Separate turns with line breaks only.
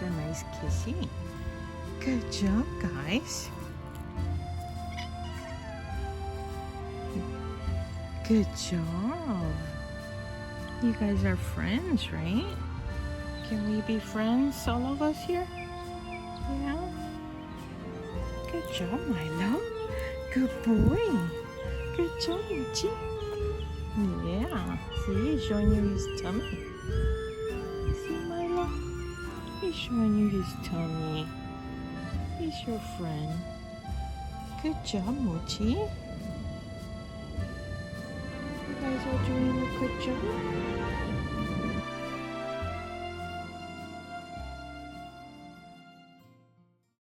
a nice kissy. Good job, guys. Good job. You guys are friends, right? Can we be friends, all of us here? Yeah? Good job, Milo. Good boy. Good job, Mochi. Yeah. See, he's showing you his tummy. See, Milo? He's showing you his tummy. He's your friend. Good job, Mochi. You guys are doing a good job.